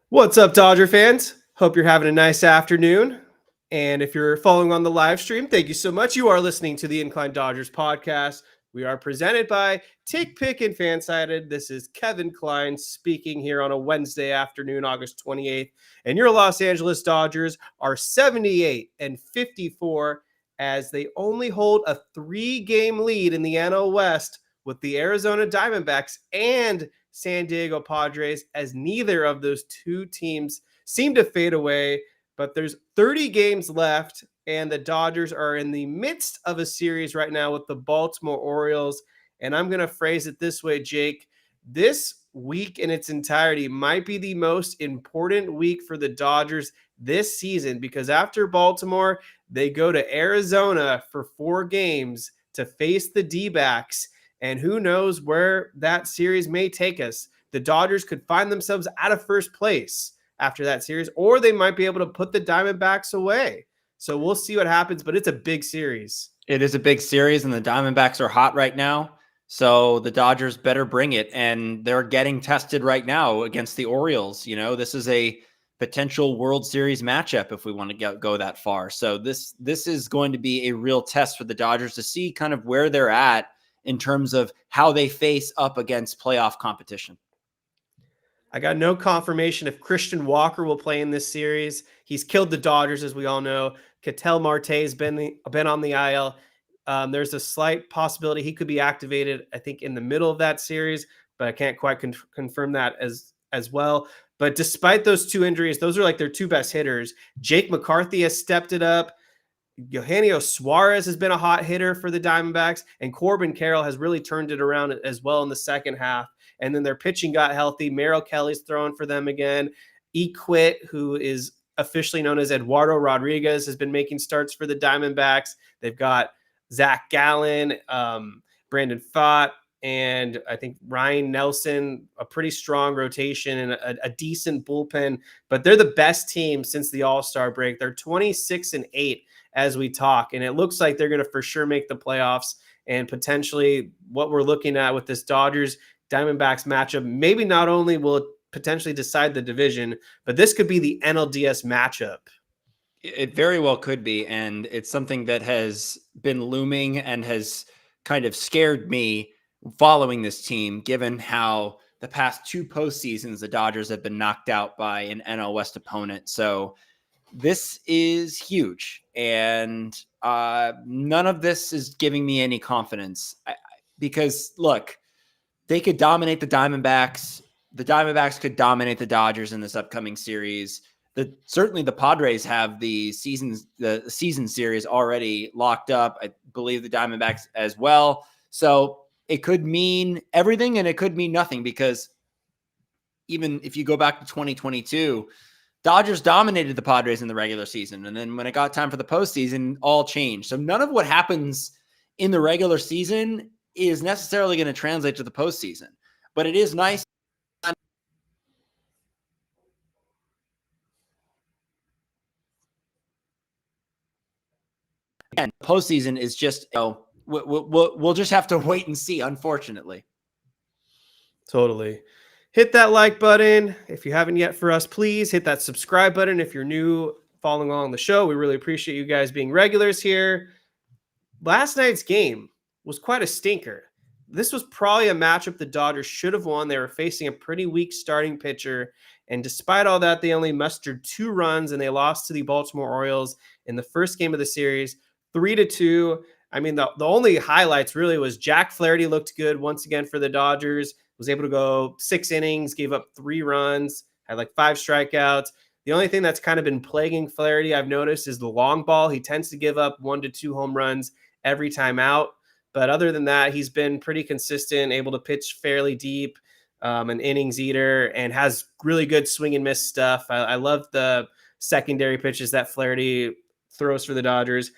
What's up, Dodger fans? Hope you're having a nice afternoon. And if you're following on the live stream, thank you so much. You are listening to the Incline Dodgers podcast. We are presented by TickPick and FanSided. This is Kevin Klein speaking here on a Wednesday afternoon, August 28th. And your Los Angeles Dodgers are 78 and 54 as they only hold a 3-game lead in the NL West with the Arizona Diamondbacks and San Diego Padres, as neither of those two teams seem to fade away. But there's 30 games left, and the Dodgers are in the midst of a series right now with the Baltimore Orioles. And I'm going to phrase it this way, Jake. This week in its entirety might be the most important week for the Dodgers this season, because after Baltimore, they go to Arizona for 4 games to face the Dbacks. And who knows where that series may take us. The Dodgers could find themselves out of first place after that series, or they might be able to put the Diamondbacks away. So we'll see what happens, but it's a big series. It is a big series, and the Diamondbacks are hot right now. So the Dodgers better bring it, and they're getting tested right now against the Orioles. You know, this is a potential World Series matchup if we want to go that far. So this is going to be a real test for the Dodgers to see kind of where they're at in terms of how they face up against playoff competition. I got no confirmation if Christian Walker will play in this series. He's killed the Dodgers, as we all know. Ketel Marte's been on the IL. There's a slight possibility he could be activated, I think, in the middle of that series, but I can't quite confirm that as well. But despite those 2 injuries, those are like their 2 best hitters. Jake McCarthy has stepped it up. Eugenio Suarez has been a hot hitter for the Diamondbacks, and Corbin Carroll has really turned it around as well in the second half. And then their pitching got healthy. Merrill Kelly's throwing for them again. Equit, who is officially known as Eduardo Rodriguez, has been making starts for the Diamondbacks. They've got Zach Gallen, Brandon Pfaadt, and I think Ryan Nelson, a pretty strong rotation and a decent bullpen. But they're the best team since the All-Star break. They're 26-8 as we talk, and it looks like they're going to for sure make the playoffs. And potentially what we're looking at with this Dodgers Diamondbacks matchup, maybe not only will it potentially decide the division, but this could be the NLDS matchup. It very well could be, and it's something that has been looming and has kind of scared me following this team, given how the past 2 postseasons the Dodgers have been knocked out by an NL West opponent. So this is huge, and none of this is giving me any confidence because, look, they could dominate the Diamondbacks. The Diamondbacks could dominate the Dodgers in this upcoming series. Certainly the Padres have the season series already locked up. I believe the Diamondbacks as well. So it could mean everything and it could mean nothing, because even if you go back to 2022, Dodgers dominated the Padres in the regular season. And then when it got time for the postseason, all changed. So none of what happens in the regular season is necessarily going to translate to the postseason. But it is nice. Again, postseason is just, we'll just have to wait and see, unfortunately. Totally. Hit that like button. If you haven't yet for us, please hit that subscribe button. If you're new following along the show, we really appreciate you guys being regulars here. Last night's game was quite a stinker. This was probably a matchup the Dodgers should have won. They were facing a pretty weak starting pitcher. And despite all that, they only mustered 2 runs, and they lost to the Baltimore Orioles in the first game of the series, 3-2. I mean, the only highlights really was Jack Flaherty looked good once again for the Dodgers, was able to go 6 innings, gave up 3 runs, had like 5 strikeouts. The only thing that's kind of been plaguing Flaherty, I've noticed, is the long ball. He tends to give up 1 to 2 home runs every time out. But other than that, he's been pretty consistent, able to pitch fairly deep, an innings eater, and has really good swing and miss stuff. I love the secondary pitches that Flaherty throws for the Dodgers.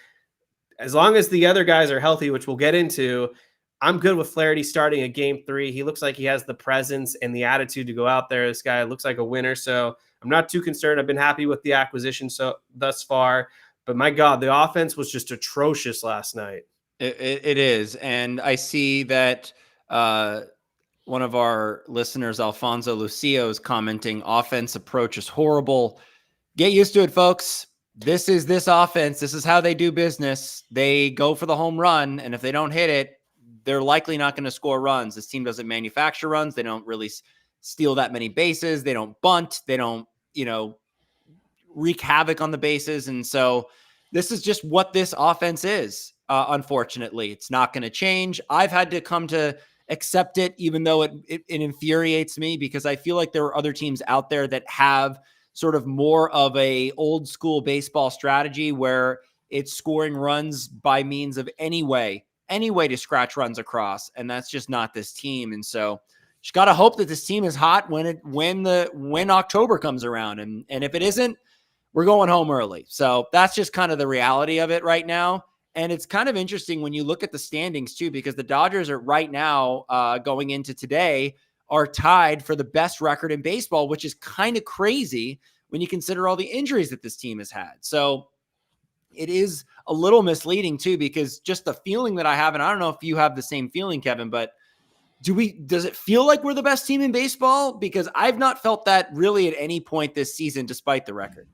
As long as the other guys are healthy, which we'll get into, I'm good with Flaherty starting a game 3. He looks like he has the presence and the attitude to go out there. This guy looks like a winner, so I'm not too concerned. I've been happy with the acquisition thus far. But my God, the offense was just atrocious last night. It is. And I see that one of our listeners, Alfonso Lucio, is commenting, offense approach is horrible. Get used to it, folks. This is this offense. This is how they do business. They go for the home run, and if they don't hit it, they're likely not going to score runs. This team doesn't manufacture runs. They don't really steal that many bases. They don't bunt. They don't, wreak havoc on the bases. And so this is just what this offense is. Unfortunately, it's not going to change. I've had to come to accept it, even though it infuriates me, because I feel like there are other teams out there that have sort of more of a old school baseball strategy where it's scoring runs by means of any way to scratch runs across. And that's just not this team. And so just got to hope that this team is hot when October comes around. And if it isn't, we're going home early. So that's just kind of the reality of it right now. And it's kind of interesting when you look at the standings too, because the Dodgers are right now going into today are tied for the best record in baseball, which is kind of crazy when you consider all the injuries that this team has had. So it is a little misleading too, because just the feeling that I have, and I don't know if you have the same feeling, Kevin, but does it feel like we're the best team in baseball? Because I've not felt that really at any point this season, despite the record.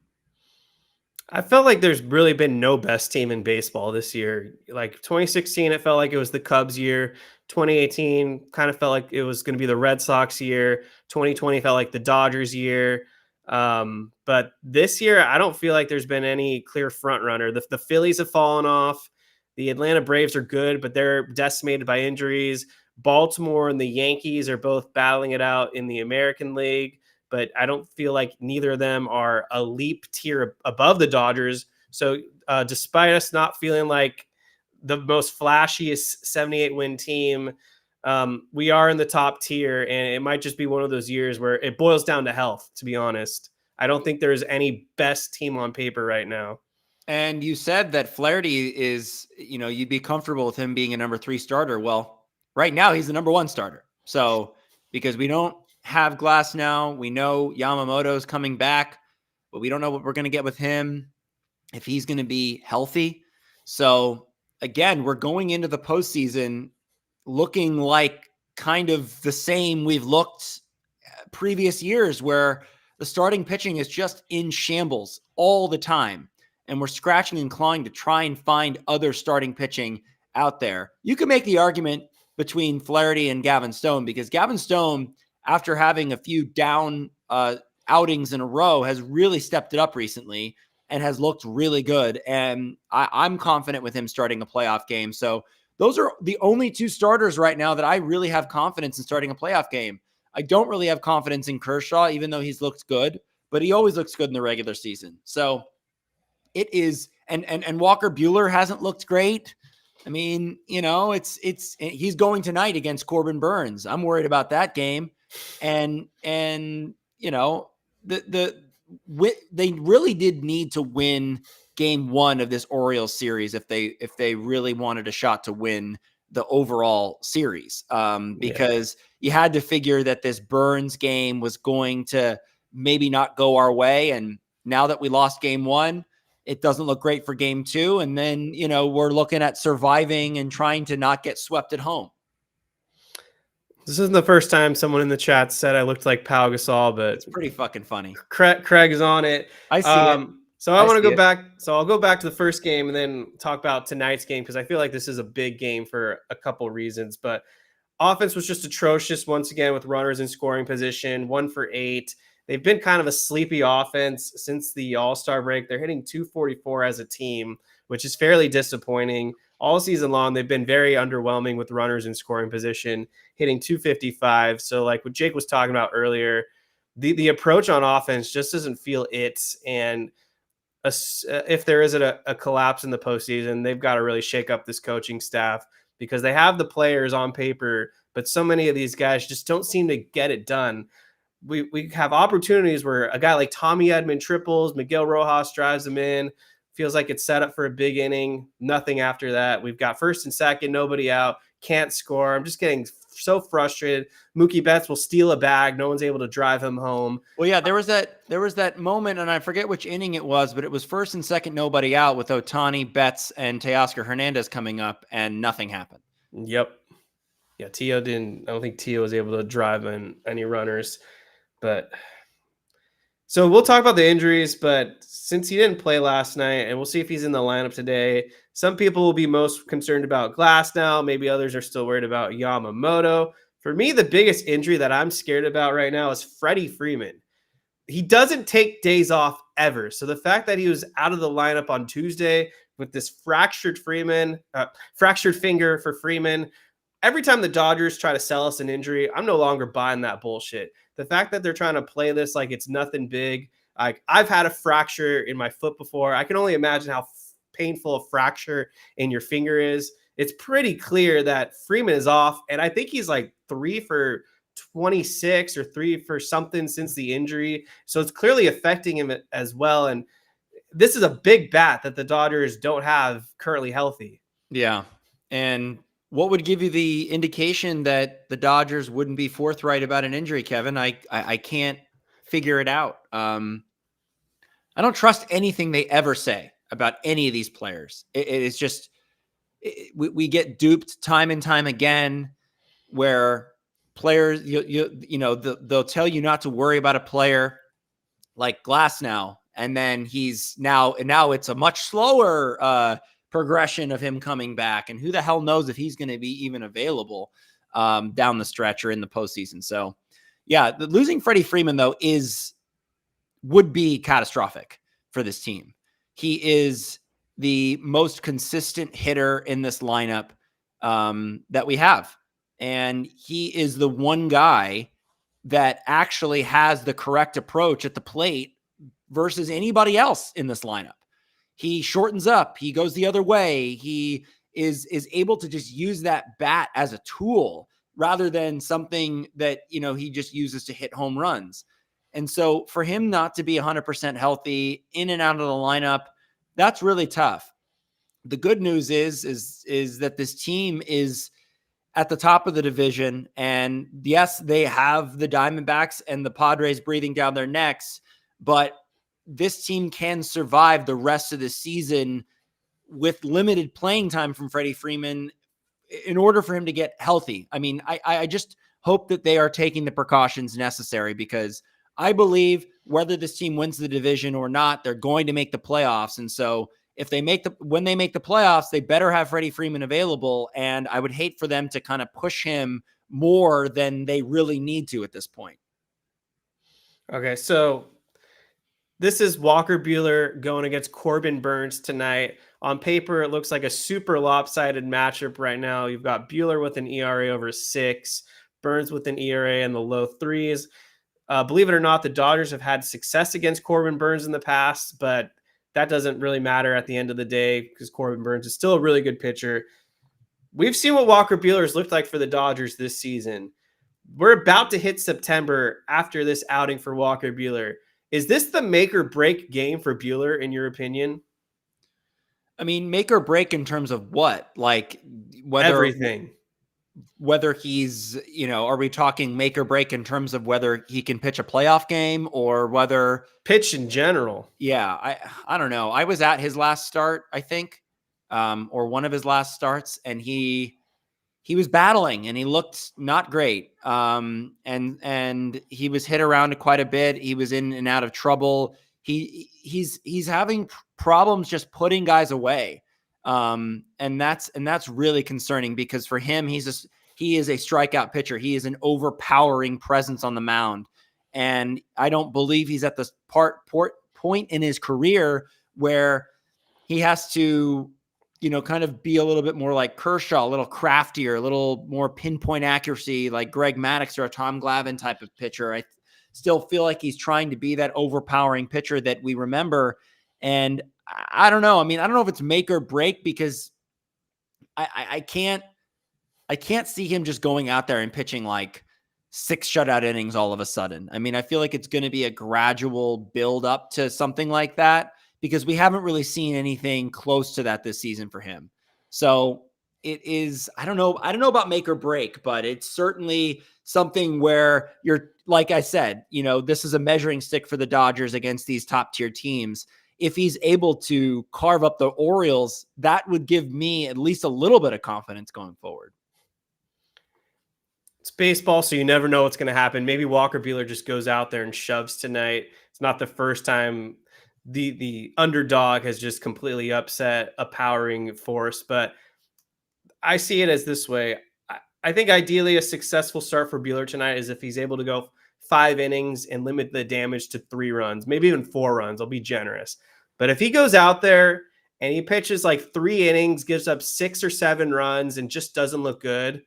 I felt like there's really been no best team in baseball this year. Like 2016, it felt like it was the Cubs year. 2018 kind of felt like it was going to be the Red Sox year. 2020 felt like the Dodgers year. But this year, I don't feel like there's been any clear front runner. The Phillies have fallen off. The Atlanta Braves are good, but they're decimated by injuries. Baltimore and the Yankees are both battling it out in the American League, but I don't feel like neither of them are a leap tier above the Dodgers. So despite us not feeling like the most flashiest 78-win team, we are in the top tier, and it might just be one of those years where it boils down to health, to be honest. I don't think there's any best team on paper right now. And you said that Flaherty is, you'd be comfortable with him being a number 3 starter. Well, right now he's the number 1 starter. So because we don't have Glasnow, we know Yamamoto's coming back, but we don't know what we're going to get with him, if he's going to be healthy. So again, we're going into the postseason looking like kind of the same we've looked previous years, where the starting pitching is just in shambles all the time. And we're scratching and clawing to try and find other starting pitching out there. You can make the argument between Flaherty and Gavin Stone, because Gavin Stone, after having a few down outings in a row, has really stepped it up recently and has looked really good. And I'm confident with him starting a playoff game. So those are the only 2 starters right now that I really have confidence in starting a playoff game. I don't really have confidence in Kershaw, even though he's looked good, but he always looks good in the regular season. So it is, and Walker Buehler hasn't looked great. I mean, he's going tonight against Corbin Burns. I'm worried about that game. And they really did need to win game 1 of this Orioles series if they really wanted a shot to win the overall series. Because you had to figure that this Burns game was going to maybe not go our way. And now that we lost game 1, it doesn't look great for game 2. And then, we're looking at surviving and trying to not get swept at home. This isn't the first time someone in the chat said I looked like Pau Gasol, but it's pretty fucking funny. Craig is on it. I see it. So I want to go back. So I'll go back to the first game and then talk about tonight's game, because I feel like this is a big game for a couple reasons. But offense was just atrocious once again with runners in scoring position, 1 for 8. They've been kind of a sleepy offense since the All-Star break. They're hitting 244 as a team, which is fairly disappointing. All season long, they've been very underwhelming with runners in scoring position, hitting 255. So like what Jake was talking about earlier, the approach on offense just doesn't feel it. And if there is a collapse in the postseason, they've got to really shake up this coaching staff, because they have the players on paper, but so many of these guys just don't seem to get it done. We have opportunities where a guy like Tommy Edman triples, Miguel Rojas drives them in, feels like it's set up for a big inning, nothing after that. We've got first and second, nobody out, can't score. I'm just getting so frustrated. Mookie Betts will steal a bag, no one's able to drive him home. Well, yeah, there was that moment, and I forget which inning it was, but it was first and second, nobody out, with Ohtani, Betts, and Teoscar Hernandez coming up, and nothing happened. Yep. Yeah, Tio didn't. I don't think Tio was able to drive in any runners, but so we'll talk about the injuries. But since he didn't play last night, and we'll see if he's in the lineup today. Some people will be most concerned about Glasnow. Maybe others are still worried about Yamamoto. For me, the biggest injury that I'm scared about right now is Freddie Freeman. He doesn't take days off ever. So the fact that he was out of the lineup on Tuesday with this fractured finger for Freeman, every time the Dodgers try to sell us an injury, I'm no longer buying that bullshit. The fact that they're trying to play this like it's nothing big, like I've had a fracture in my foot before. I can only imagine how painful a fracture in your finger is. It's pretty clear that Freeman is off, and I think he's like 3 for 26 or 3 for something since the injury. So it's clearly affecting him as well. And this is a big bat that the Dodgers don't have currently healthy. Yeah. And what would give you the indication that the Dodgers wouldn't be forthright about an injury, Kevin? I can't figure it out. I don't trust anything they ever say about any of these players. It's just we get duped time and time again, where players they'll tell you not to worry about a player like Glasnow, and then he's now it's a much slower progression of him coming back, and who the hell knows if he's going to be even available down the stretch or in the postseason. So yeah, losing Freddie Freeman though would be catastrophic for this team. He is the most consistent hitter in this lineup that we have. And he is the one guy that actually has the correct approach at the plate versus anybody else in this lineup. He shortens up. He goes the other way. He is able to just use that bat as a tool rather than something that, he just uses to hit home runs. And so for him not to be 100% healthy in and out of the lineup, that's really tough. The good news is that this team is at the top of the division. And yes, they have the Diamondbacks and the Padres breathing down their necks, but this team can survive the rest of the season with limited playing time from Freddie Freeman in order for him to get healthy. I mean, I just hope that they are taking the precautions necessary, because I believe whether this team wins the division or not, they're going to make the playoffs. And so when they make the playoffs, they better have Freddie Freeman available. And I would hate for them to kind of push him more than they really need to at this point. Okay, so this is Walker Buehler going against Corbin Burnes tonight. On paper, it looks like a super lopsided matchup right now. You've got Buehler with an ERA over 6, Burnes with an ERA in the low 3s. Believe it or not, the Dodgers have had success against Corbin Burnes in the past, but that doesn't really matter at the end of the day because Corbin Burnes is still a really good pitcher. We've seen what Walker Buehler has looked like for the Dodgers this season. We're about to hit September after this outing for Walker Buehler. Is this the make or break game for Buehler, in your opinion? I mean, make or break in terms of what? Like Everything. Whether he's, are we talking make or break in terms of whether he can pitch a playoff game or whether pitch in general? Yeah, I don't know. I was at his last start, I think, or one of his last starts, and he was battling and he looked not great. And he was hit around quite a bit. He was in and out of trouble. He's having problems just putting guys away. And that's really concerning, because for him, he is a strikeout pitcher. He is an overpowering presence on the mound. And I don't believe he's at this point in his career where he has to, kind of be a little bit more like Kershaw, a little craftier, a little more pinpoint accuracy, like Greg Maddux or a Tom Glavine type of pitcher. I still feel like he's trying to be that overpowering pitcher that we remember. And I don't know. I mean, I don't know if it's make or break, because I can't see him just going out there and pitching like 6 shutout innings all of a sudden. I mean, I feel like it's going to be a gradual build up to something like that, because we haven't really seen anything close to that this season for him. So it is, I don't know about make or break, but it's certainly something where you're, like I said, this is a measuring stick for the Dodgers against these top tier teams. If he's able to carve up the Orioles, that would give me at least a little bit of confidence going forward. It's baseball, so you never know what's going to happen. Maybe Walker Buehler just goes out there and shoves tonight. It's not the first time the underdog has just completely upset a powering force, but I see it as this way. I think ideally a successful start for Buehler tonight is if he's able to go 5 innings and limit the damage to 3 runs, maybe even 4 runs. I'll be generous. But if he goes out there and he pitches like 3 innings, gives up 6 or 7 runs, and just doesn't look good,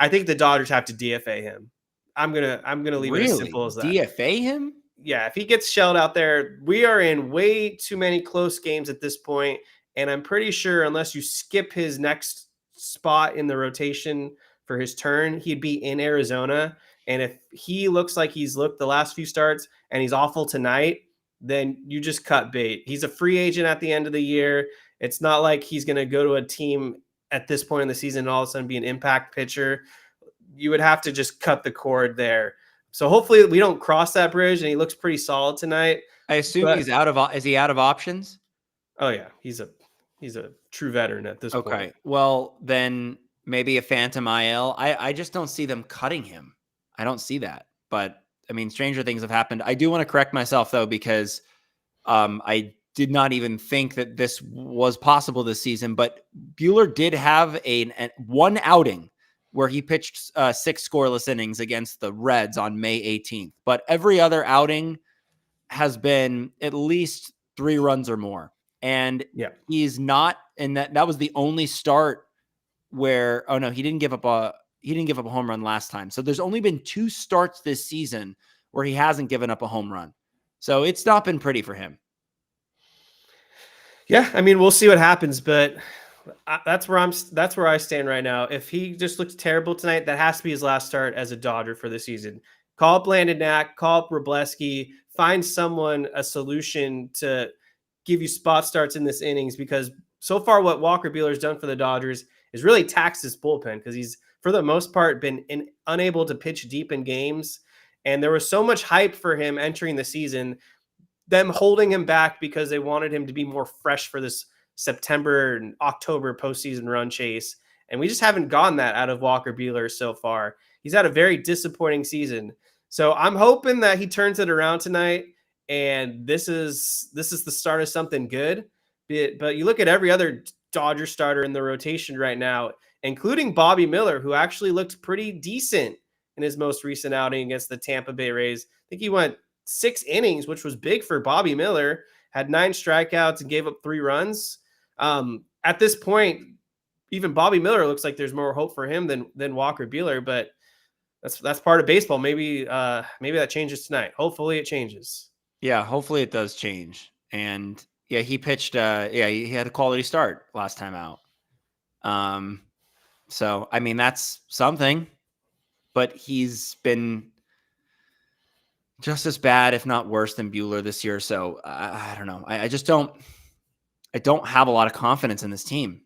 I think the Dodgers have to DFA him. I'm gonna leave it as Really? simple as that. DFA him? Yeah, if he gets shelled out there, we are in way too many close games at this point, and I'm pretty sure unless you skip his next spot in the rotation for his turn, he'd be in Arizona. And if he looks like he's looked the last few starts and he's awful tonight, then you just cut bait. He's a free agent at the end of the year. It's not like he's going to go to a team at this point in the season and all of a sudden be an impact pitcher. You would have to just cut the cord there. So hopefully we don't cross that bridge, and he looks pretty solid tonight. I assume But he's is he out of options? oh yeah, he's a true veteran at this Okay. point. Well, then maybe a phantom IL. I just don't see them cutting him. I don't see that. But I mean, stranger things have happened. I do want to correct myself though, because I did not even think that this was possible this season. But Buehler did have one outing where he pitched 6 scoreless innings against the Reds on May 18th. But every other outing has been at least 3 runs or more. And Yeah. he's not, and that was the only start where, oh no, he didn't give up a home run last time. So there's only been 2 starts this season where he hasn't given up a home run. So it's not been pretty for him. Yeah, I mean, we'll see what happens, but that's where I stand right now. If he just looks terrible tonight, that has to be his last start as a Dodger for the season. Call up Landon Knack, call up Robleski, find someone a solution to give you spot starts in this innings, because so far what Walker Buehler's done for the Dodgers is really taxed his bullpen, because he's for the most part been unable to pitch deep in games, and there was so much hype for him entering the season, them holding him back because they wanted him to be more fresh for this September and October postseason run chase. And we just haven't gotten that out of Walker Buehler so far. He's had a very disappointing season. So I'm hoping that he turns it around tonight, and this is the start of something good. But you look at every other Dodger starter in the rotation right now, including Bobby Miller, who actually looked pretty decent in his most recent outing against the Tampa Bay Rays. I think he went 6 innings, which was big for Bobby Miller, had 9 strikeouts and gave up 3 runs. At this point, even Bobby Miller looks like there's more hope for him than Walker Buehler, but that's part of baseball. Maybe that changes tonight. Hopefully it changes. Yeah, hopefully it does change. And yeah, he pitched he had a quality start last time out. So I mean, that's something, but he's been just as bad, if not worse, than Buehler this year. So I don't know. I just don't have a lot of confidence in this team.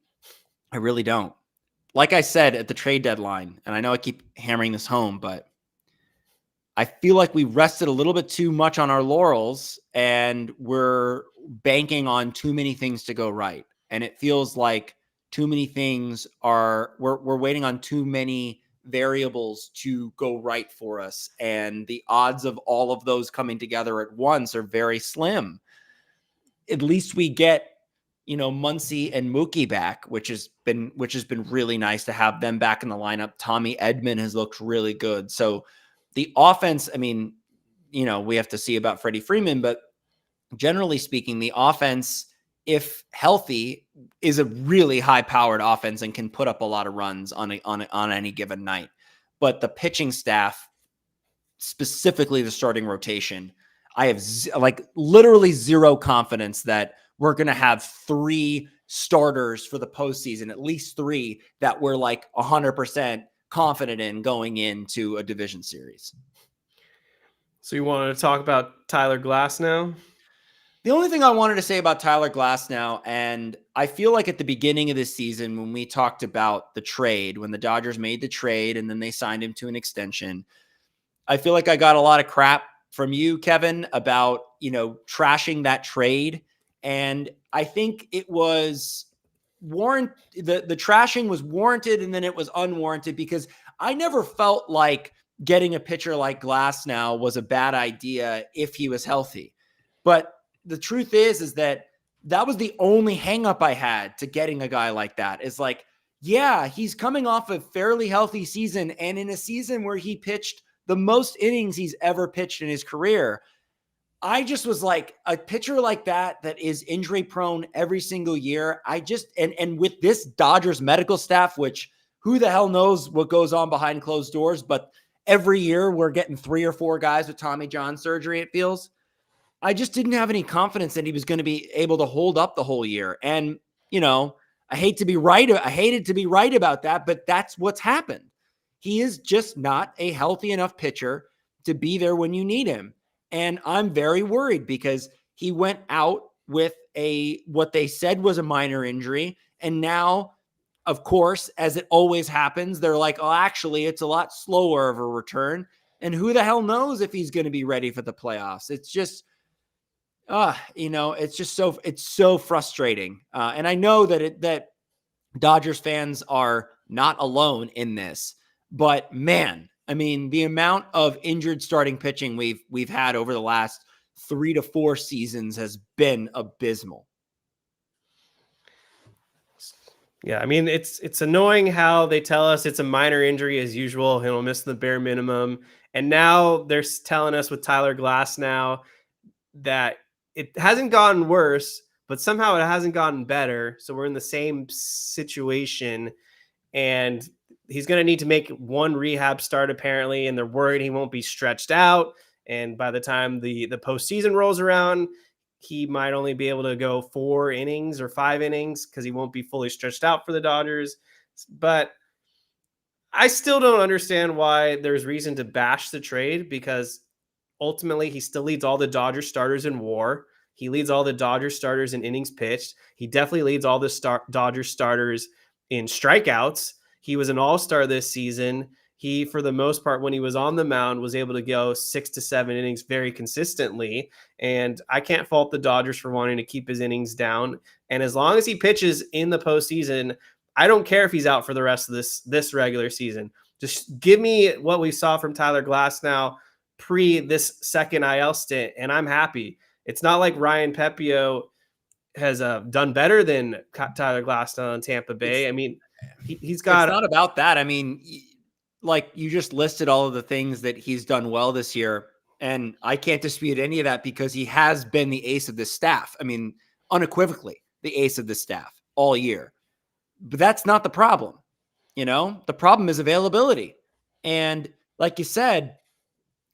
I really don't. Like I said at the trade deadline, and I know I keep hammering this home, but I feel like we rested a little bit too much on our laurels, and we're banking on too many things to go right. And it feels like too many things we're waiting on too many variables to go right for us. And the odds of all of those coming together at once are very slim. At least we get, Muncy and Mookie back, which has been really nice to have them back in the lineup. Tommy Edman has looked really good. So the offense, I mean, we have to see about Freddie Freeman, but generally speaking, the offense, if healthy, is a really high-powered offense and can put up a lot of runs on any given night. But the pitching staff, specifically the starting rotation, I have literally zero confidence that we're going to have 3 starters for the postseason, at least 3 that we're 100% confident in going into a division series. So you wanted to talk about Tyler Glasnow? The only thing I wanted to say about Tyler Glasnow, and I feel like at the beginning of this season when we talked about the trade, when the Dodgers made the trade and then they signed him to an extension, I feel like I got a lot of crap from you, Kevin, about, trashing that trade. And I think it was the trashing was warranted, and then it was unwarranted, because I never felt like getting a pitcher like Glasnow was a bad idea if he was healthy. But the truth is that was the only hangup I had to getting a guy like that. Is like, yeah, he's coming off a fairly healthy season, and in a season where he pitched the most innings he's ever pitched in his career. I just was like, a pitcher like that is injury prone every single year. And with this Dodgers medical staff, which who the hell knows what goes on behind closed doors, but every year we're getting 3 or 4 guys with Tommy John surgery, it feels. I just didn't have any confidence that he was going to be able to hold up the whole year. And, I hated to be right about that, but that's what's happened. He is just not a healthy enough pitcher to be there when you need him. And I'm very worried because he went out with what they said was a minor injury. And now, of course, as it always happens, they're like, oh, actually, it's a lot slower of a return. And who the hell knows if he's going to be ready for the playoffs? It's just, it's so frustrating. And I know that Dodgers fans are not alone in this, but man, I mean, the amount of injured starting pitching we've had over the last 3 to 4 seasons has been abysmal. Yeah, I mean, it's annoying how they tell us it's a minor injury as usual. He'll miss the bare minimum. And now they're telling us with Tyler Glasnow that it hasn't gotten worse, but somehow it hasn't gotten better. So we're in the same situation. And he's going to need to make one rehab start, apparently, and they're worried he won't be stretched out. And by the time the postseason rolls around, he might only be able to go 4 innings or 5 innings because he won't be fully stretched out for the Dodgers. But I still don't understand why there's reason to bash the trade, because ultimately he still leads all the Dodgers starters in WAR. He leads all the Dodgers starters in innings pitched. He definitely leads all the Dodgers starters in strikeouts. He was an all-star this season. He, for the most part, when he was on the mound, was able to go 6 to 7 innings very consistently. And I can't fault the Dodgers for wanting to keep his innings down. And as long as he pitches in the postseason, I don't care if he's out for the rest of this regular season. Just give me what we saw from Tyler Glasnow pre this second IL stint, and I'm happy. It's not like Ryan Pepio has done better than Tyler Glasnow in Tampa Bay. I mean, he's got... It's not about that. I mean, like you just listed all of the things that he's done well this year, and I can't dispute any of that because he has been the ace of the staff. I mean, unequivocally the ace of the staff all year. But that's not the problem. The problem is availability. And like you said,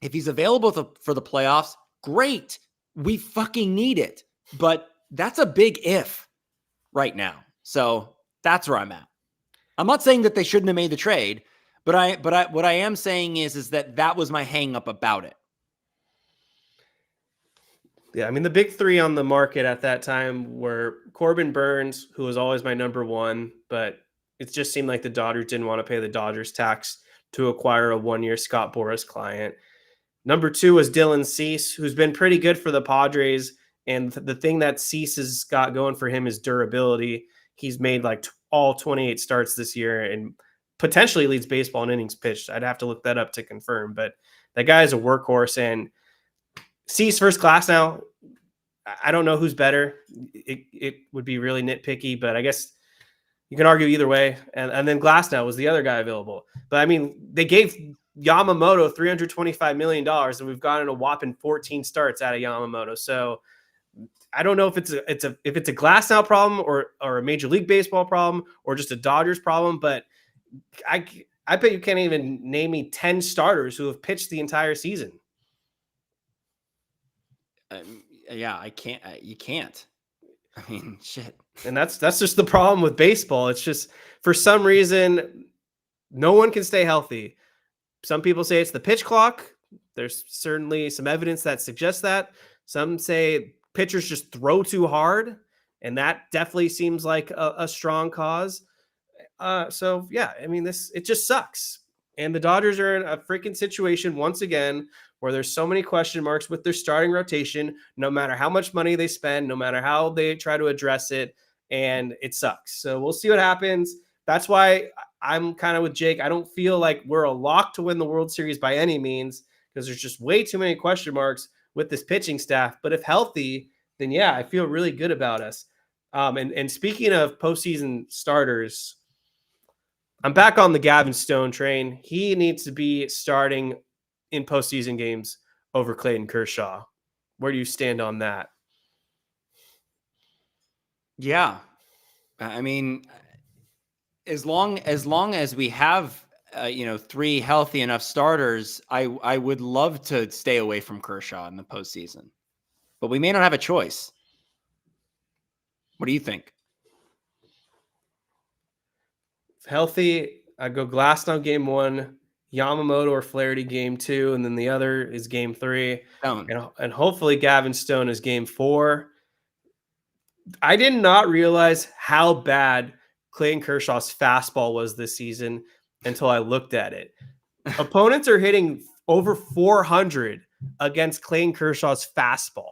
if he's available for the playoffs, great. We fucking need it. But that's a big if right now. So that's where I'm at. I'm not saying that they shouldn't have made the trade, but what I am saying is that was my hang up about it. Yeah, I mean, the big 3 on the market at that time were Corbin Burnes, who was always my number 1, but it just seemed like the Dodgers didn't want to pay the Dodgers tax to acquire a 1-year Scott Boras client. Number 2 was Dylan Cease, who's been pretty good for the Padres. And the thing that Cease has got going for him is durability. He's made like all 28 starts this year and potentially leads baseball in innings pitched. I'd have to look that up to confirm, but that guy is a workhorse. And Cease versus Glasnow, I don't know who's better. It would be really nitpicky, but I guess you can argue either way. And then Glasnow was the other guy available. But I mean, they gave Yamamoto $325 million, and we've gotten a whopping 14 starts out of Yamamoto. So I don't know if it's a Glasnow problem or a Major League Baseball problem or just a Dodgers problem, but I bet you can't even name me 10 starters who have pitched the entire season. Yeah, I can't. You can't. I mean, shit. And that's just the problem with baseball. It's just, for some reason, no one can stay healthy. Some people say it's the pitch clock. There's certainly some evidence that suggests that. Some say pitchers just throw too hard, and that definitely seems like a strong cause. So yeah, I mean, it just sucks. And the Dodgers are in a freaking situation once again where there's so many question marks with their starting rotation, no matter how much money they spend, no matter how they try to address it, and it sucks. So we'll see what happens. That's why I'm kind of with Jake. I don't feel like we're a lock to win the World Series by any means because there's just way too many question marks with this pitching staff. But if healthy, then yeah, I feel really good about us. And speaking of postseason starters, I'm back on the Gavin Stone train. He needs to be starting in postseason games over Clayton Kershaw. Where do you stand on that? Yeah. I mean, as long as we have three healthy enough starters, I would love to stay away from Kershaw in the postseason, but we may not have a choice. What do you think? Healthy, I go Glasnow game 1, Yamamoto or Flaherty game 2, and then the other is game 3. Stone. And hopefully Gavin Stone is game 4. I did not realize how bad Clayton Kershaw's fastball was this season until I looked at it. Opponents are hitting over 400 against Clayton Kershaw's fastball.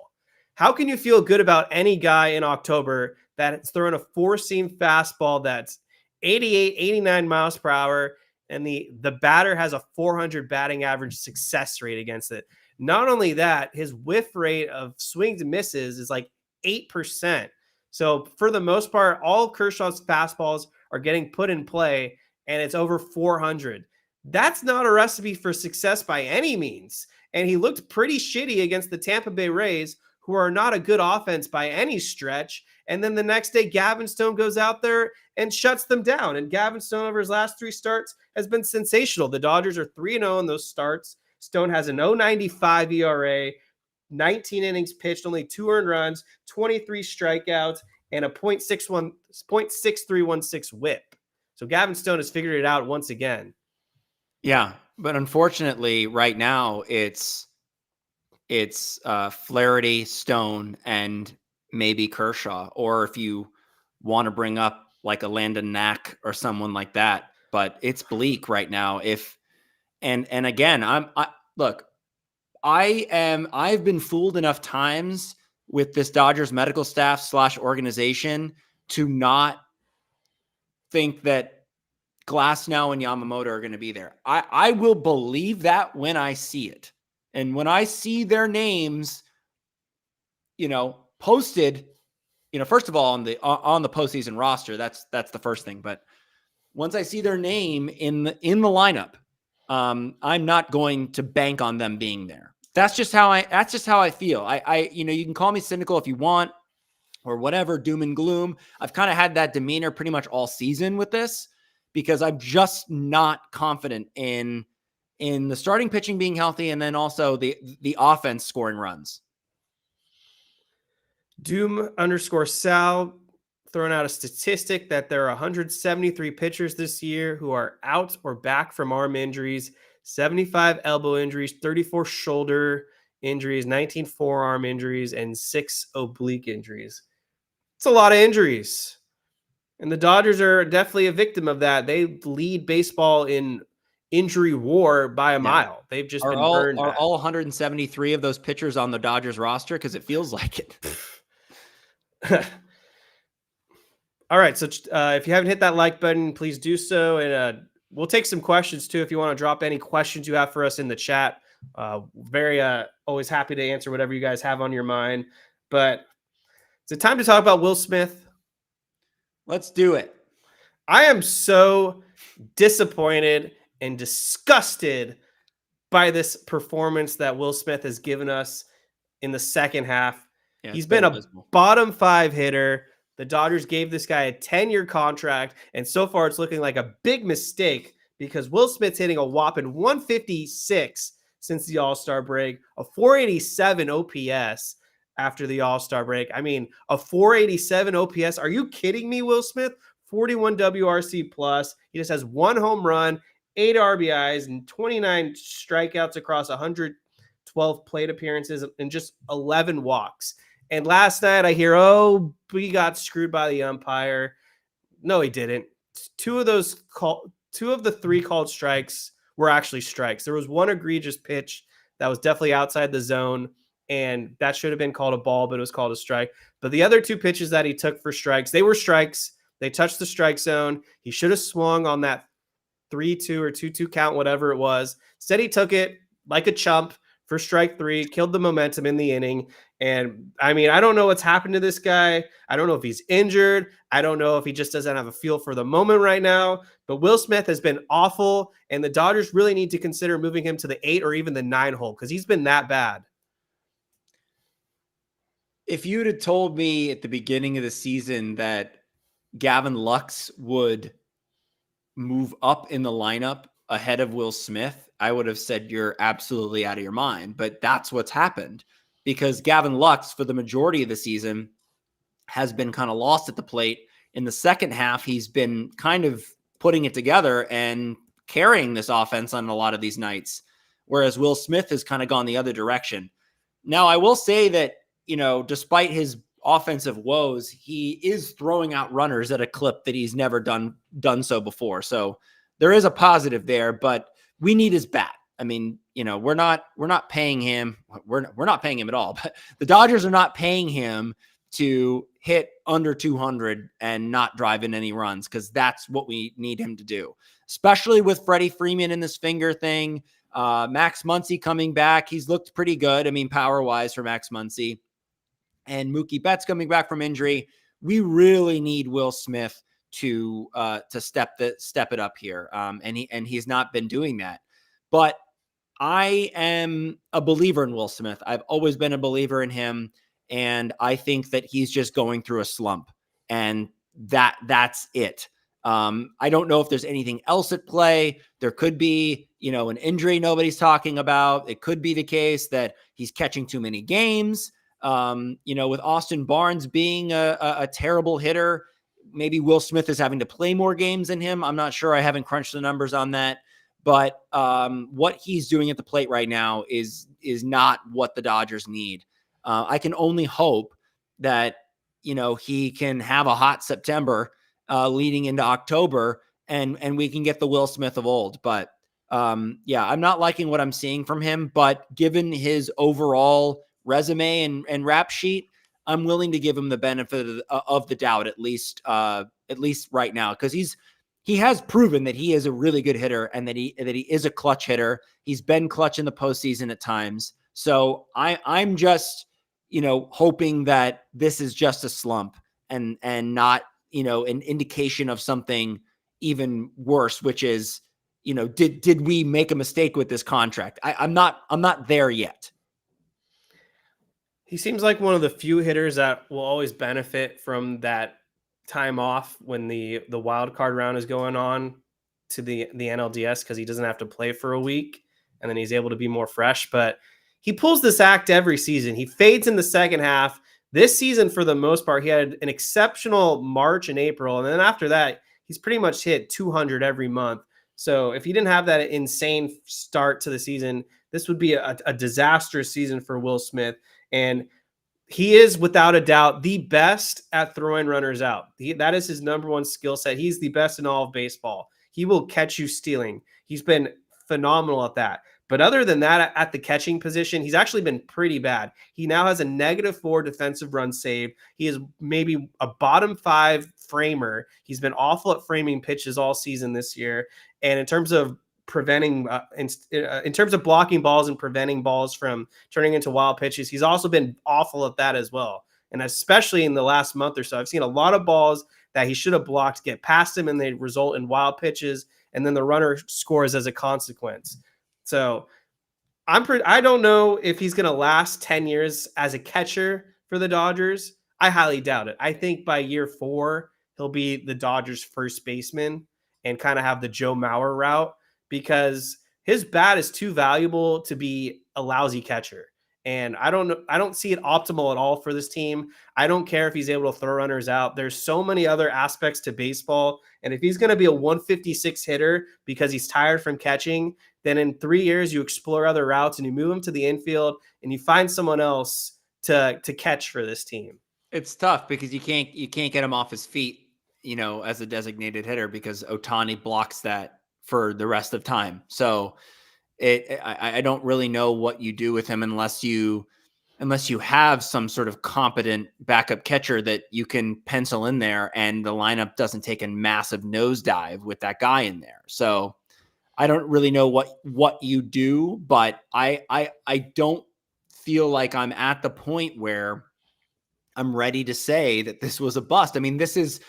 How can you feel good about any guy in October that's throwing a four-seam fastball that's 88, 89 miles per hour, and the batter has a 400 batting average success rate against it? Not only that, his whiff rate of swings and misses is like 8%. So for the most part, all Kershaw's fastballs are getting put in play, and it's over 400. That's not a recipe for success by any means. And he looked pretty shitty against the Tampa Bay Rays, who are not a good offense by any stretch. And then the next day, Gavin Stone goes out there and shuts them down. And Gavin Stone, over his last 3 starts, has been sensational. The Dodgers are 3-0 in those starts. Stone has an 0.95 ERA, 19 innings pitched, only 2 earned runs, 23 strikeouts, and a .6316 whip. So Gavin Stone has figured it out once again. Yeah, but unfortunately, right now it's Flaherty, Stone, and maybe Kershaw, or if you want to bring up like a Landon Knack or someone like that. But it's bleak right now. And again, I've been fooled enough times with this Dodgers medical staff / organization to not think that Glasnow and Yamamoto are going to be there. I will believe that when I see it. And when I see their names, posted, first of all, on the postseason roster, that's the first thing. But once I see their name in the lineup, I'm not going to bank on them being there. That's just how I feel. You can call me cynical if you want, or whatever, doom and gloom. I've kind of had that demeanor pretty much all season with this, because I'm just not confident in the starting pitching being healthy, and then also the offense scoring runs. Doom_Sal throwing out a statistic that there are 173 pitchers this year who are out or back from arm injuries, 75 elbow injuries, 34 shoulder injuries, 19 forearm injuries, and 6 oblique injuries. It's a lot of injuries. And the Dodgers are definitely a victim of that. They lead baseball in injury war by a mile. They've just been burned. Are all 173 of those pitchers on the Dodgers roster? Because it feels like it. All right. So if you haven't hit that like button, please do so. And we'll take some questions too. If you want to drop any questions you have for us in the chat, very always happy to answer whatever you guys have on your mind. But is it time to talk about Will Smith? Let's do it. I am so disappointed and disgusted by this performance that Will Smith has given us in the second half. Yeah, he's been a abysmal. bottom 5 hitter. The Dodgers gave this guy a 10-year contract, and so far it's looking like a big mistake because Will Smith's hitting a whopping 156 since the All-Star break, a 487 OPS after the All-Star break. I mean, a 487 OPS. Are you kidding me, Will Smith? 41 WRC plus. He just has 1 home run, 8 RBIs, and 29 strikeouts across 112 plate appearances and just 11 walks. And last night I hear, we got screwed by the umpire. No, he didn't. 2 of the 3 called strikes were actually strikes. There was 1 egregious pitch that was definitely outside the zone, and that should have been called a ball, but it was called a strike. But the other 2 pitches that he took for strikes, they were strikes. They touched the strike zone. He should have swung on that 3-2 or 2-2 count, whatever it was. Instead, he took it like a chump for strike 3, killed the momentum in the inning. And I mean, I don't know what's happened to this guy. I don't know if he's injured. I don't know if he just doesn't have a feel for the moment right now. But Will Smith has been awful, and the Dodgers really need to consider moving him to the 8 or even the 9 hole because he's been that bad. If you'd have told me at the beginning of the season that Gavin Lux would move up in the lineup ahead of Will Smith, I would have said you're absolutely out of your mind. But that's what's happened because Gavin Lux, for the majority of the season, has been kind of lost at the plate. In the second half, he's been kind of putting it together and carrying this offense on a lot of these nights, whereas Will Smith has kind of gone the other direction. Now, I will say that, despite his offensive woes, he is throwing out runners at a clip that he's never done so before. So there is a positive there, but we need his bat. I mean, we're not paying him. We're not paying him at all, but the Dodgers are not paying him to hit under 200 and not drive in any runs, because that's what we need him to do, especially with Freddie Freeman in this finger thing. Max Muncy coming back. He's looked pretty good. I mean, power-wise for Max Muncy. And Mookie Betts coming back from injury. We really need Will Smith to step it up here. And he's not been doing that. But I am a believer in Will Smith. I've always been a believer in him. And I think that he's just going through a slump, and that's it. I don't know if there's anything else at play. There could be, an injury nobody's talking about. It could be the case that he's catching too many games. With Austin Barnes being a terrible hitter, maybe Will Smith is having to play more games than him. I'm not sure. I haven't crunched the numbers on that. But what he's doing at the plate right now is not what the Dodgers need. I can only hope that, he can have a hot September leading into October and we can get the Will Smith of old. But I'm not liking what I'm seeing from him. But given his overall resume and rap sheet, I'm willing to give him the benefit of the doubt, at least right now, because he has proven that he is a really good hitter and that he is a clutch hitter. He's been clutch in the postseason at times. So I'm just, hoping that this is just a slump and not, an indication of something even worse, which is, did we make a mistake with this contract? I'm not there yet. He seems like one of the few hitters that will always benefit from that time off when the wild card round is going on to the NLDS, because he doesn't have to play for a week and then he's able to be more fresh. But he pulls this act every season. He fades in the second half. This season, for the most part, he had an exceptional March and April. And then after that, he's pretty much hit 200 every month. So if he didn't have that insane start to the season, this would be a disastrous season for Will Smith. And he is, without a doubt, the best at throwing runners out. That is his number one skill set. He's the best in all of baseball. He will catch you stealing. He's been phenomenal at that. But other than that, at the catching position, he's actually been pretty bad. He now has a -4 defensive run save. He is maybe a bottom 5 framer. He's been awful at framing pitches all season this year. And in terms of preventing, in terms of blocking balls and preventing balls from turning into wild pitches, he's also been awful at that as well. And especially in the last month or so, I've seen a lot of balls that he should have blocked get past him and they result in wild pitches. And then the runner scores as a consequence. So I don't know if he's going to last 10 years as a catcher for the Dodgers. I highly doubt it. I think by year 4, he'll be the Dodgers first baseman and kind of have the Joe Mauer route, because his bat is too valuable to be a lousy catcher. And I don't see it optimal at all for this team. I don't care if he's able to throw runners out. There's so many other aspects to baseball. And if he's going to be a 156 hitter because he's tired from catching, then in 3 years you explore other routes and you move him to the infield and you find someone else to catch for this team. It's tough because you can't get him off his feet, as a designated hitter, because Ohtani blocks that for the rest of time. So I don't really know what you do with him unless you have some sort of competent backup catcher that you can pencil in there and the lineup doesn't take a massive nosedive with that guy in there. So I don't really know what you do, but I don't feel like I'm at the point where I'm ready to say that this was a bust. I mean, this is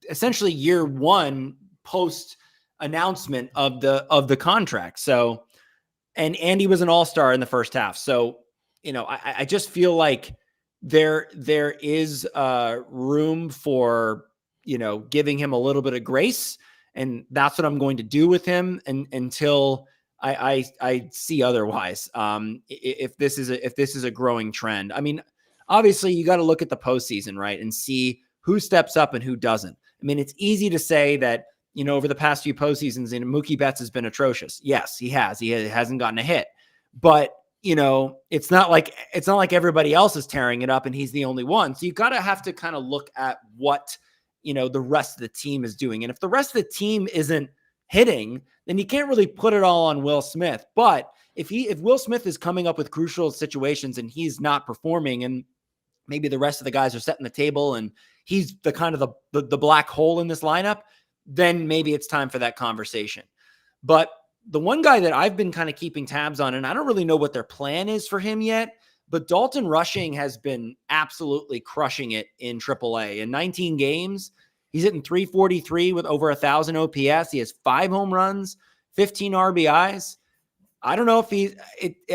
essentially year one post announcement of the contract. So, and Andy was an all-star in the first half. So, I just feel like there is room for, giving him a little bit of grace. And that's what I'm going to do with him until I see otherwise. If this is a growing trend, I mean, obviously you got to look at the postseason, right? And see who steps up and who doesn't. I mean, it's easy to say that, over the past few postseasons, Mookie Betts has been atrocious. Yes, he has. He hasn't gotten a hit, but it's not like everybody else is tearing it up and he's the only one. So you have to kind of look at what, the rest of the team is doing. And if the rest of the team isn't hitting, then you can't really put it all on Will Smith. But if Will Smith is coming up with crucial situations and he's not performing, and maybe the rest of the guys are setting the table and he's the kind of the black hole in this lineup, then maybe it's time for that conversation. But the one guy that I've been kind of keeping tabs on, and I don't really know what their plan is for him yet, but Dalton Rushing has been absolutely crushing it in AAA. In 19 games, he's hitting .343 with over 1,000 OPS. He has 5 home runs, 15 RBIs. I don't know if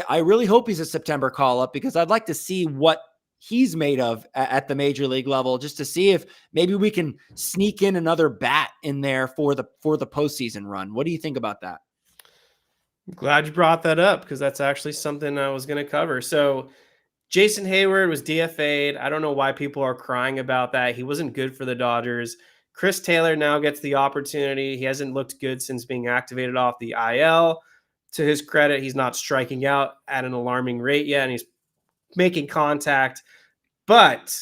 I really hope he's a September call-up, because I'd like to see what he's made of at the major league level, just to see if maybe we can sneak in another bat in there for the postseason run. What do you think about that? I'm glad you brought that up, because that's actually something I was going to cover. So Jason Hayward was DFA'd. I don't know why people are crying about that. He wasn't good for the Dodgers. Chris Taylor now gets the opportunity. He hasn't looked good since being activated off the IL. To his credit, he's not striking out at an alarming rate yet, and he's making contact. But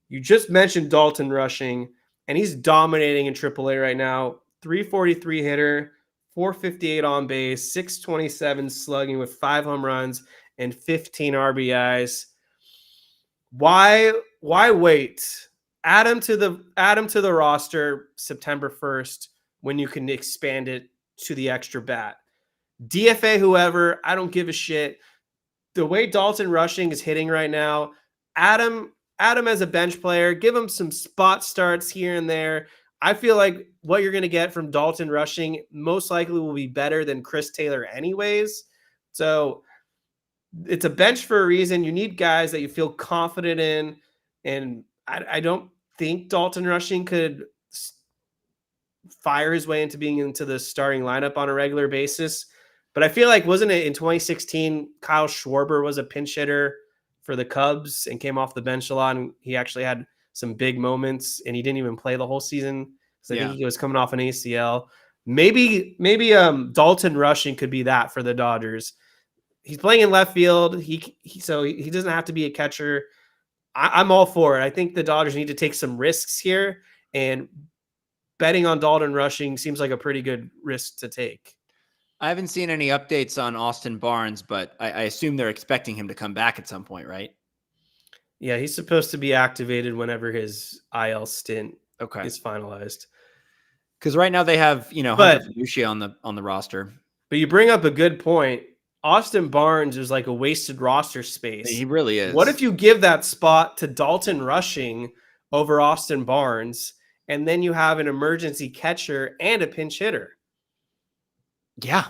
you just mentioned Dalton Rushing, and he's dominating in AAA right now. .343 hitter, .458 on base, .627 slugging with 5 home runs and 15 RBIs. Why wait? Add him to the roster September 1st when you can expand it to the extra bat. DFA whoever, I don't give a shit. The way Dalton Rushing is hitting right now, add him as a bench player, give him some spot starts here and there. I feel like what you're going to get from Dalton Rushing most likely will be better than Chris Taylor anyways. So it's a bench for a reason. You need guys that you feel confident in. And I don't think Dalton Rushing could fire his way into being into the starting lineup on a regular basis. But I feel like, wasn't it in 2016, Kyle Schwarber was a pinch hitter for the Cubs and came off the bench a lot, and he actually had some big moments, and he didn't even play the whole season. So I think he was coming off an ACL. Maybe Dalton Rushing could be that for the Dodgers. He's playing in left field. So he doesn't have to be a catcher. I'm all for it. I think the Dodgers need to take some risks here, and betting on Dalton Rushing seems like a pretty good risk to take. I haven't seen any updates on Austin Barnes, but I assume they're expecting him to come back at some point, right? Yeah, he's supposed to be activated whenever his IL stint is finalized. Because right now they have, Hunter Funucci on the roster. But you bring up a good point. Austin Barnes is like a wasted roster space. He really is. What if you give that spot to Dalton Rushing over Austin Barnes, and then you have an emergency catcher and a pinch hitter? Yeah.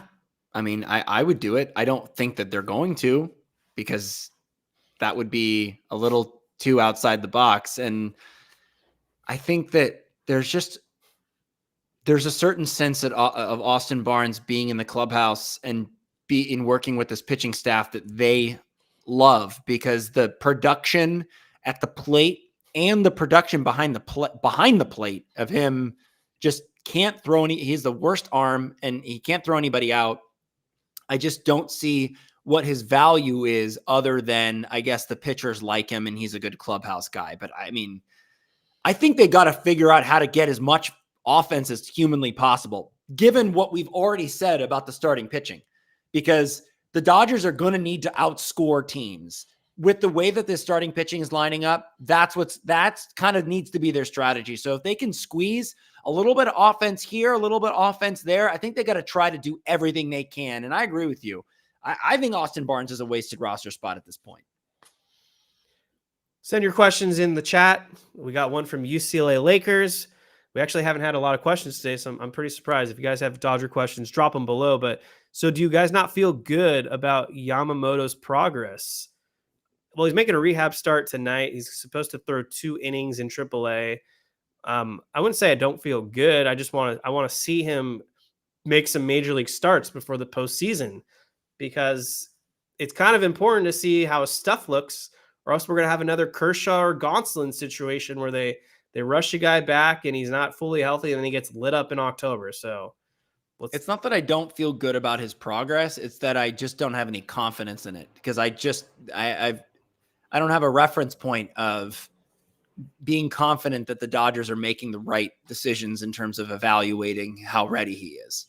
I mean, I would do it. I don't think that they're going to, because that would be a little too outside the box. And I think that there's a certain sense of Austin Barnes being in the clubhouse and in working with this pitching staff that they love, because the production at the plate and the production behind the plate of him just can't throw he's the worst arm, and he can't throw anybody out. I just don't see what his value is, other than, I guess, the pitchers like him and he's a good clubhouse guy. But I mean, I think they got to figure out how to get as much offense as humanly possible, given what we've already said about the starting pitching, because the Dodgers are going to need to outscore teams with the way that this starting pitching is lining up, that's kind of needs to be their strategy. So if they can squeeze a little bit of offense here, a little bit of offense there, I think they got to try to do everything they can. And I agree with you. I think Austin Barnes is a wasted roster spot at this point. Send your questions in the chat. We got one from UCLA Lakers. We actually haven't had a lot of questions today, so I'm pretty surprised. If you guys have Dodger questions, drop them below. But so do you guys not feel good about Yamamoto's progress? Well, he's making a rehab start tonight. He's supposed to throw 2 innings in AAA. I wouldn't say I don't feel good. I want to see him make some major league starts before the postseason, because it's kind of important to see how his stuff looks, or else we're going to have another Kershaw or Gonsolin situation where they rush a guy back and he's not fully healthy and then he gets lit up in October. So it's not that I don't feel good about his progress. It's that I just don't have any confidence in it, because I don't have a reference point of being confident that the Dodgers are making the right decisions in terms of evaluating how ready he is.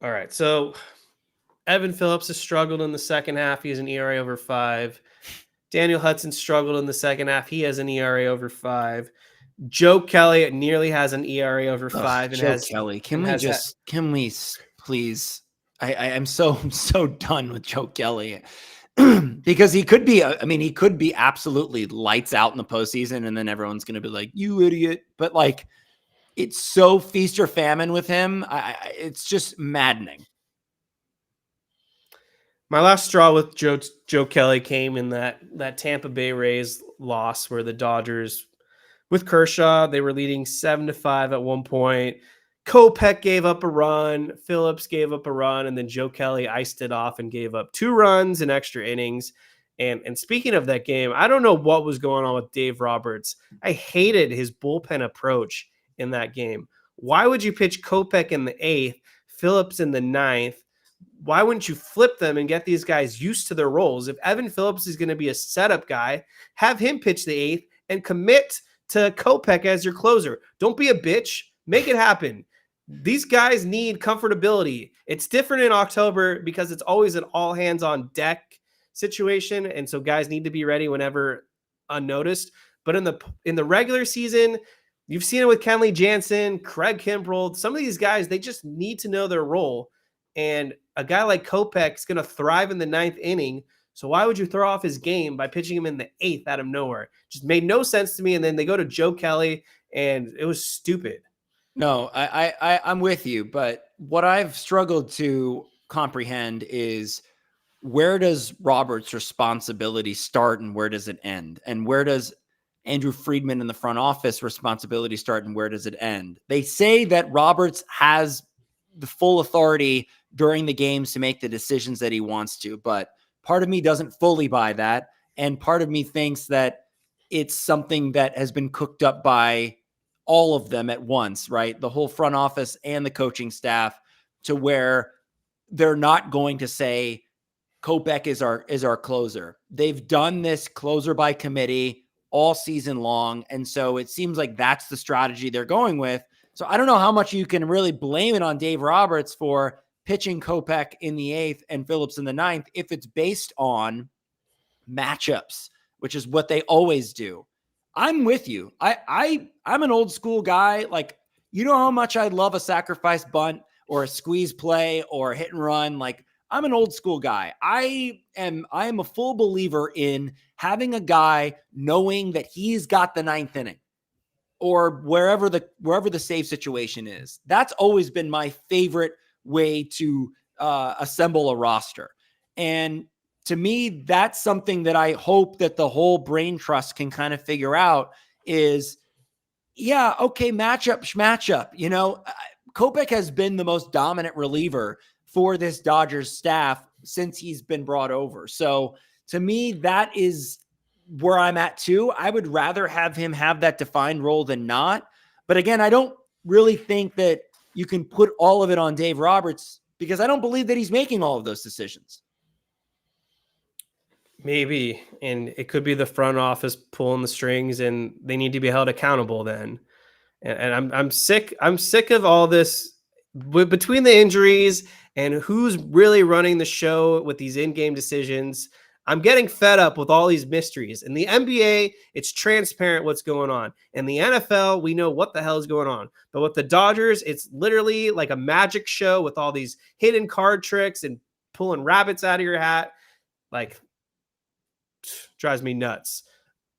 All right. So Evan Phillips has struggled in the second half. He has an ERA over 5. Daniel Hudson struggled in the second half. He has an ERA over 5. Joe Kelly nearly has an ERA over 5. Joe Kelly. Can we please? I'm so done with Joe Kelly. Because he could be absolutely lights out in the postseason, and then everyone's going to be like, you idiot. But like, it's so feast or famine with him. It's just maddening. My last straw with Joe Kelly came in that Tampa Bay Rays loss, where the Dodgers, with Kershaw, they were leading 7-5 at one point. Kopech gave up a run, Phillips gave up a run, and then Joe Kelly iced it off and gave up 2 runs in extra innings. And speaking of that game, I don't know what was going on with Dave Roberts. I hated his bullpen approach in that game. Why would you pitch Kopech in the 8th, Phillips in the 9th? Why wouldn't you flip them and get these guys used to their roles? If Evan Phillips is going to be a setup guy, have him pitch the 8th and commit to Kopech as your closer. Don't be a bitch. Make it happen. These guys need comfortability. It's different in October because it's always an all hands on deck situation. And so guys need to be ready whenever unnoticed. But in the regular season, you've seen it with Kenley Jansen, Craig Kimbrell. Some of these guys, they just need to know their role. And a guy like Kopech is going to thrive in the 9th inning. So why would you throw off his game by pitching him in the 8th out of nowhere? Just made no sense to me. And then they go to Joe Kelly, and it was stupid. No, I'm with you. But what I've struggled to comprehend is, where does Roberts' responsibility start and where does it end? And where does Andrew Friedman in the front office responsibility start and where does it end? They say that Roberts has the full authority during the games to make the decisions that he wants to, but part of me doesn't fully buy that. And part of me thinks that it's something that has been cooked up by all of them at once, right? The whole front office and the coaching staff, to where they're not going to say Kopech is our closer. They've done this closer by committee all season long. And so it seems like that's the strategy they're going with. So I don't know how much you can really blame it on Dave Roberts for pitching Kopech in the 8th and Phillips in the 9th if it's based on matchups, which is what they always do. I'm with you. I'm an old school guy. Like, you know how much I love a sacrifice bunt or a squeeze play or hit and run. Like, I'm an old school guy. I am a full believer in having a guy knowing that he's got the 9th inning or wherever the save situation is. That's always been my favorite way to assemble a roster. And to me, that's something that I hope that the whole brain trust can kind of figure out is, yeah, okay, matchup. You know, Kopech has been the most dominant reliever for this Dodgers staff since he's been brought over. So to me, that is where I'm at too. I would rather have him have that defined role than not. But again, I don't really think that you can put all of it on Dave Roberts, because I don't believe that he's making all of those decisions. Maybe. And it could be the front office pulling the strings, and they need to be held accountable then. And I'm sick of all this. between the injuries and who's really running the show with these in-game decisions, I'm getting fed up with all these mysteries. In the NBA, it's transparent what's going on. In the NFL, we know what the hell is going on. But with the Dodgers, it's literally like a magic show with all these hidden card tricks and pulling rabbits out of your hat. Like, drives me nuts.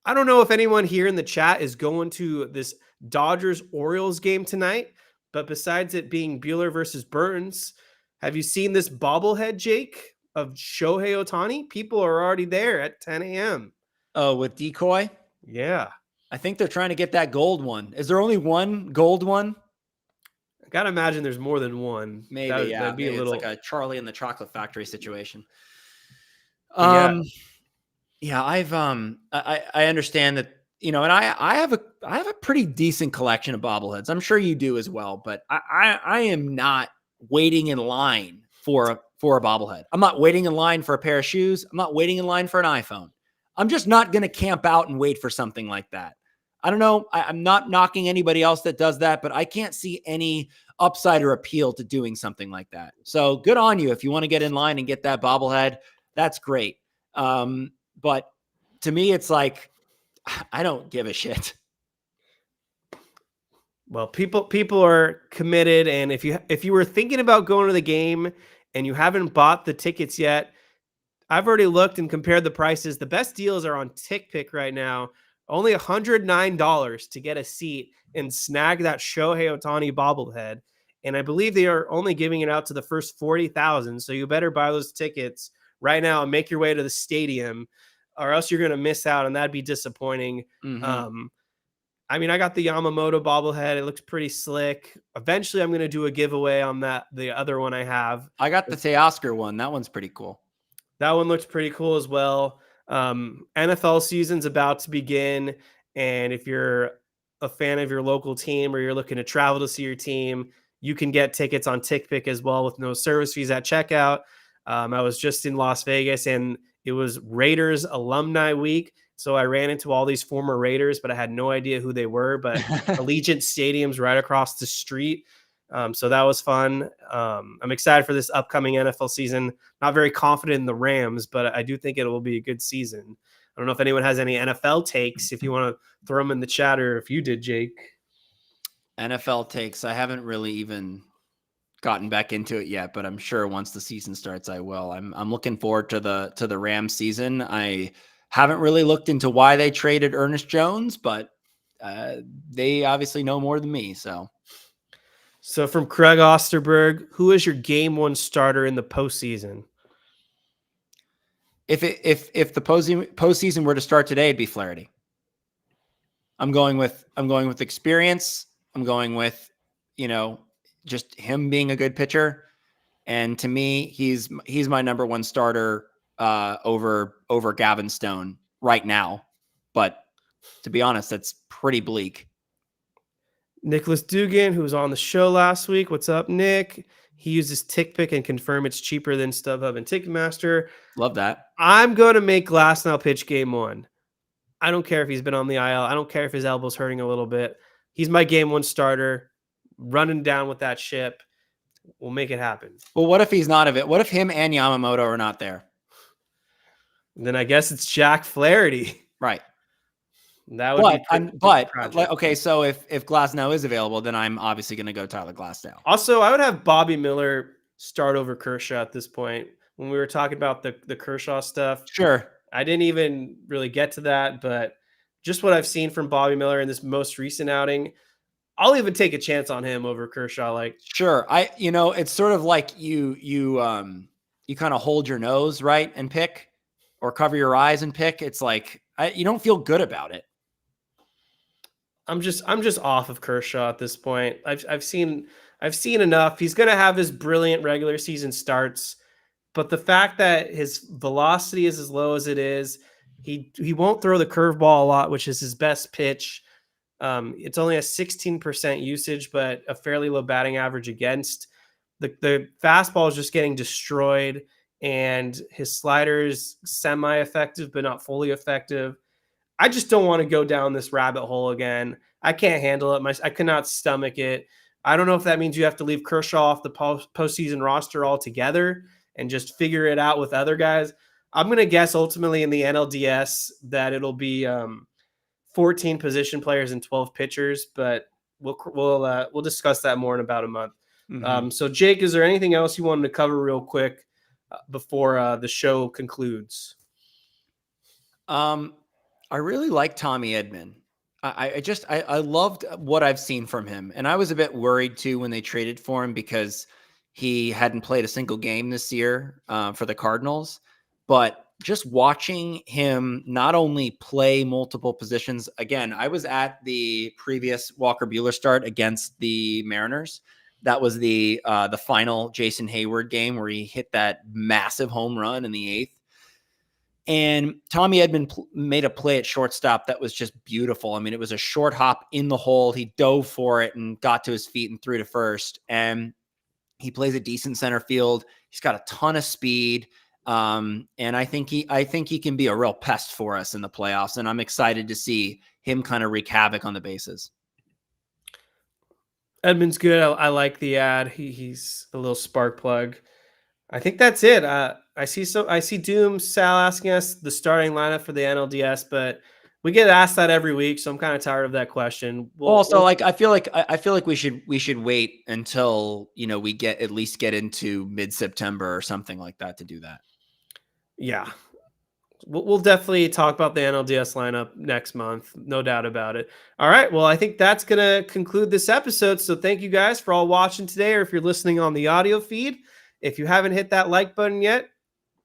I don't know if anyone here in the chat is going to this Dodgers-Orioles game tonight, but besides it being Buehler versus Burns, have you seen this bobblehead, Jake, of Shohei Ohtani? People are already there at 10 a.m. Oh, with Decoy? Yeah. I think they're trying to get that gold one. Is there only one gold one? I got to imagine there's more than one. Maybe, That'd be maybe a little... it's like a Charlie and the Chocolate Factory situation. Yeah, I understand that, and I have a pretty decent collection of bobbleheads. I'm sure you do as well, but I am not waiting in line for a bobblehead. I'm not waiting in line for a pair of shoes. I'm not waiting in line for an iPhone. I'm just not going to camp out and wait for something like that. I don't know. I'm not knocking anybody else that does that, but I can't see any upside or appeal to doing something like that. So good on you. If you want to get in line and get that bobblehead, that's great. But to me, it's like, I don't give a shit. Well, people are committed. And if you were thinking about going to the game and you haven't bought the tickets yet, I've already looked and compared the prices. The best deals are on TickPick right now. Only $109 to get a seat and snag that Shohei Ohtani bobblehead. And I believe they are only giving it out to the first 40,000. So you better buy those tickets right now and make your way to the stadium, or else you're going to miss out, and that'd be disappointing. Mm-hmm. I mean, I got the Yamamoto bobblehead. It looks pretty slick. Eventually, I'm going to do a giveaway on the other one I have. I got the Teoscar one. That one's pretty cool. That one looks pretty cool as well. NFL season's about to begin, and if you're a fan of your local team or you're looking to travel to see your team, you can get tickets on TickPick as well with no service fees at checkout. I was just in Las Vegas, and it was Raiders Alumni Week. So I ran into all these former Raiders, but I had no idea who they were. But Allegiant Stadium's right across the street. So that was fun. I'm excited for this upcoming NFL season. Not very confident in the Rams, but I do think it will be a good season. I don't know if anyone has any NFL takes. If you want to throw them in the chat, or if you did, Jake. NFL takes. I haven't really even gotten back into it yet, but I'm sure once the season starts, I will. I'm looking forward to the Rams season. I haven't really looked into why they traded Ernest Jones, but they obviously know more than me. So from Craig Osterberg, who is your game one starter in the postseason? If the postseason were to start today, it'd be Flaherty. I'm going with experience. I'm going with, just him being a good pitcher. And to me, he's my number one starter over Gavin Stone right now. But to be honest, that's pretty bleak. Nicholas Dugan, who was on the show last week. What's up, Nick? He uses TickPick and confirm it's cheaper than StubHub and Ticketmaster. Love that. I'm going to make Glasnow pitch game one. I don't care if he's been on the IL. I don't care if his elbow's hurting a little bit. He's my game one starter. Running down with that ship. We'll make it happen. Well, what if he's not of it? What if him and Yamamoto are not there? Then I guess it's Jack Flaherty. Right. That would okay, so if Glasnow is available, then I'm obviously going to go Tyler Glasnow. Also, I would have Bobby Miller start over Kershaw at this point. When we were talking about the Kershaw stuff, sure, I didn't even really get to that, but just what I've seen from Bobby Miller in this most recent outing, I'll even take a chance on him over Kershaw. Like, sure, it's sort of like you kind of hold your nose, right, and pick, or cover your eyes and pick. It's like you don't feel good about it. I'm just off of Kershaw at this point. I've seen enough. He's going to have his brilliant regular season starts, but the fact that his velocity is as low as it is, he won't throw the curveball a lot, which is his best pitch. It's only a 16% usage, but a fairly low batting average against. The fastball is just getting destroyed, and his slider is semi-effective, but not fully effective. I just don't want to go down this rabbit hole again. I can't handle it. I could not stomach it. I don't know if that means you have to leave Kershaw off the postseason roster altogether and just figure it out with other guys. I'm going to guess ultimately in the NLDS that it'll be 14 position players and 12 pitchers, but we'll discuss that more in about a month. Mm-hmm. So Jake, is there anything else you wanted to cover real quick before the show concludes? I really like Tommy Edman. I loved what I've seen from him. And I was a bit worried too when they traded for him because he hadn't played a single game this year for the Cardinals. But just watching him not only play multiple positions, again, I was at the previous Walker Buehler start against the Mariners. That was the final Jason Hayward game where he hit that massive home run in the 8th. And Tommy Edman made a play at shortstop that was just beautiful. I mean, it was a short hop in the hole. He dove for it and got to his feet and threw to first. And he plays a decent center field. He's got a ton of speed. And I think he can be a real pest for us in the playoffs. And I'm excited to see him kind of wreak havoc on the bases. Edman's good. I like the ad. He's a little spark plug. I think that's it. I see Doom Sal asking us the starting lineup for the NLDS, but we get asked that every week, so I'm kind of tired of that question. I feel like we should wait until we at least get into mid-September or something like that to do that. Yeah, we'll definitely talk about the NLDS lineup next month, no doubt about it. All right, well, I think that's gonna conclude this episode. So thank you guys for all watching today, or if you're listening on the audio feed. If you haven't hit that like button yet,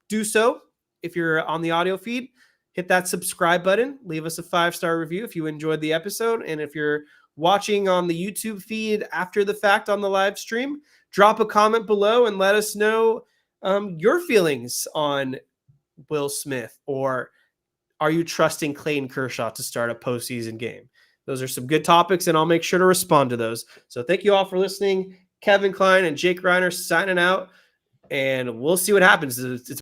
do so. If you're on the audio feed, hit that subscribe button. Leave us a 5-star review if you enjoyed the episode. And if you're watching on the YouTube feed after the fact on the live stream, drop a comment below and let us know your feelings on Will Smith, or are you trusting Clayton Kershaw to start a postseason game? Those are some good topics, and I'll make sure to respond to those. So thank you all for listening. Kevin Klein and Jake Reiner signing out. And we'll see what happens. It's